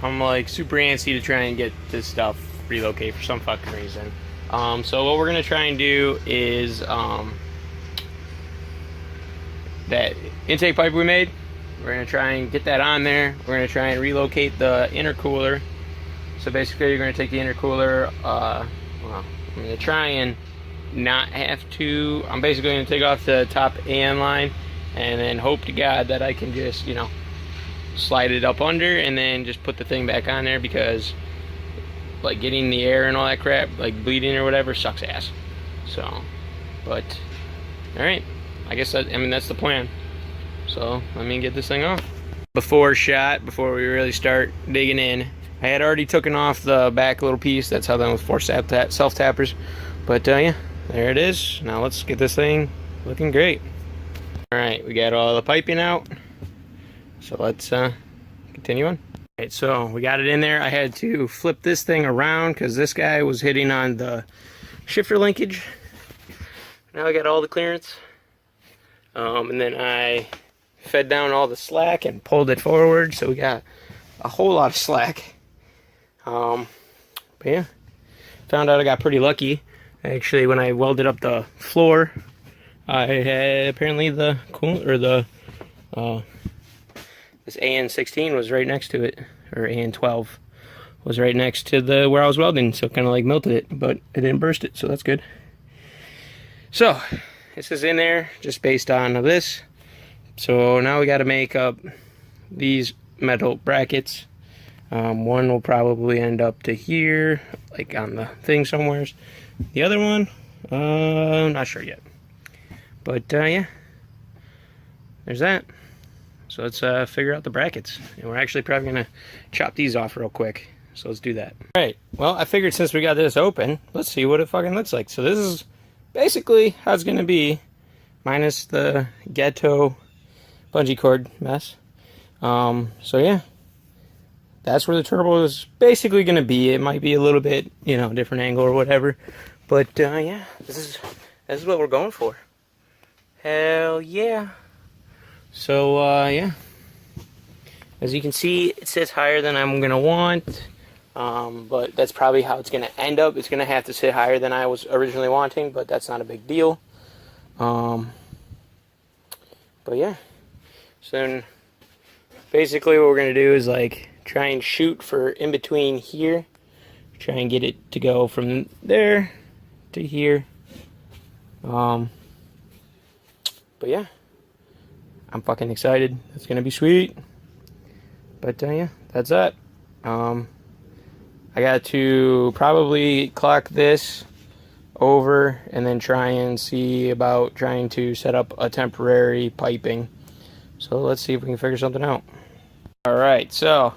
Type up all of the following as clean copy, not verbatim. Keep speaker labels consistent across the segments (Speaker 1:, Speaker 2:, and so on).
Speaker 1: I'm like super antsy to try and get this stuff relocate for some fucking reason. So what we're gonna try and do is that intake pipe we made, we're gonna try and get that on there. We're gonna try and relocate the intercooler. So basically you're gonna take the intercooler, well, I'm gonna try and not have to, I'm basically gonna take off the top AN line and then hope to God that I can just, you know, slide it up under and then just put the thing back on there, because like getting the air and all that crap, like bleeding or whatever, sucks ass. So, but all right, I guess that, I mean, that's the plan. So let me get this thing off. Before we really start digging in, I had already taken off the back little piece. That's how done with 4 self tappers. But yeah, there it is. Now let's get this thing looking great. All right, we got all the piping out. So let's continue on. All right, so we got it in there. I had to flip this thing around because this guy was hitting on the shifter linkage. Now I got all the clearance. And then I fed down all the slack and pulled it forward, so we got a whole lot of slack. But yeah, found out I got pretty lucky. Actually, when I welded up the floor, I had apparently the coolant, or the this AN16 was right next to it, or AN12 was right next to the where I was welding, so it kind of like melted it, but it didn't burst it, so that's good. So this is in there just based on this. So now we got to make up these metal brackets. One will probably end up to here, like on the thing somewhere. The other one, I'm not sure yet. But yeah, there's that. So let's figure out the brackets. And we're actually probably going to chop these off real quick. So let's do that. All right, well, I figured since we got this open, let's see what it fucking looks like. So this is basically how it's going to be, minus the ghetto bungee cord mess. So yeah, that's where the turbo is basically going to be. It might be a little bit, you know, different angle or whatever. But yeah, this is what we're going for. Hell yeah. So yeah, as you can see, it sits higher than I'm going to want. But that's probably how it's going to end up. It's going to have to sit higher than I was originally wanting, but that's not a big deal. But yeah, so then basically what we're going to do is like try and shoot for in between here. Try and get it to go from there to here. But yeah, I'm fucking excited. It's going to be sweet. But yeah, that's that. I got to probably clock this over and then try and see about trying to set up a temporary piping. So let's see if we can figure something out. Alright, so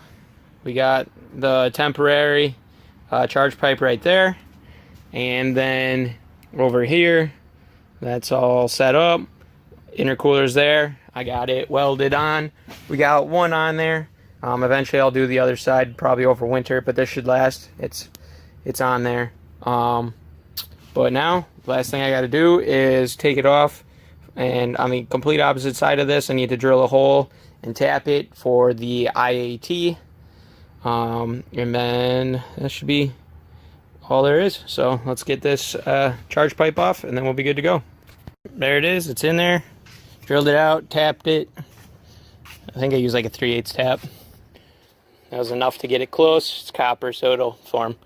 Speaker 1: we got the temporary charge pipe right there, and then over here, that's all set up. Intercooler's there. I got it welded on. We got one on there. Eventually I'll do the other side, probably over winter, but this should last. It's on there. But now, last thing I got to do is take it off, and on the complete opposite side of this, I need to drill a hole and tap it for the IAT. And then that should be all there is. So let's get this charge pipe off, and then we'll be good to go. There it is. It's in there. Drilled it out, tapped it. I think I used like a 3/8 tap. That was enough to get it close. It's copper, so it'll form.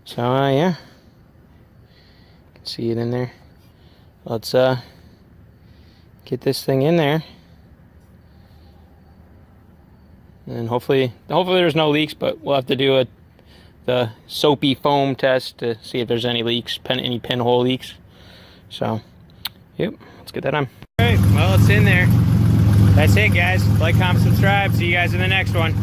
Speaker 1: So yeah, you can see it in there. Let's get this thing in there, and hopefully there's no leaks. But we'll have to do the soapy foam test to see if there's any leaks, any pinhole leaks. So yep, let's get that on. All right, well, it's in there. That's it, guys. Like, comment, subscribe. See you guys in the next one.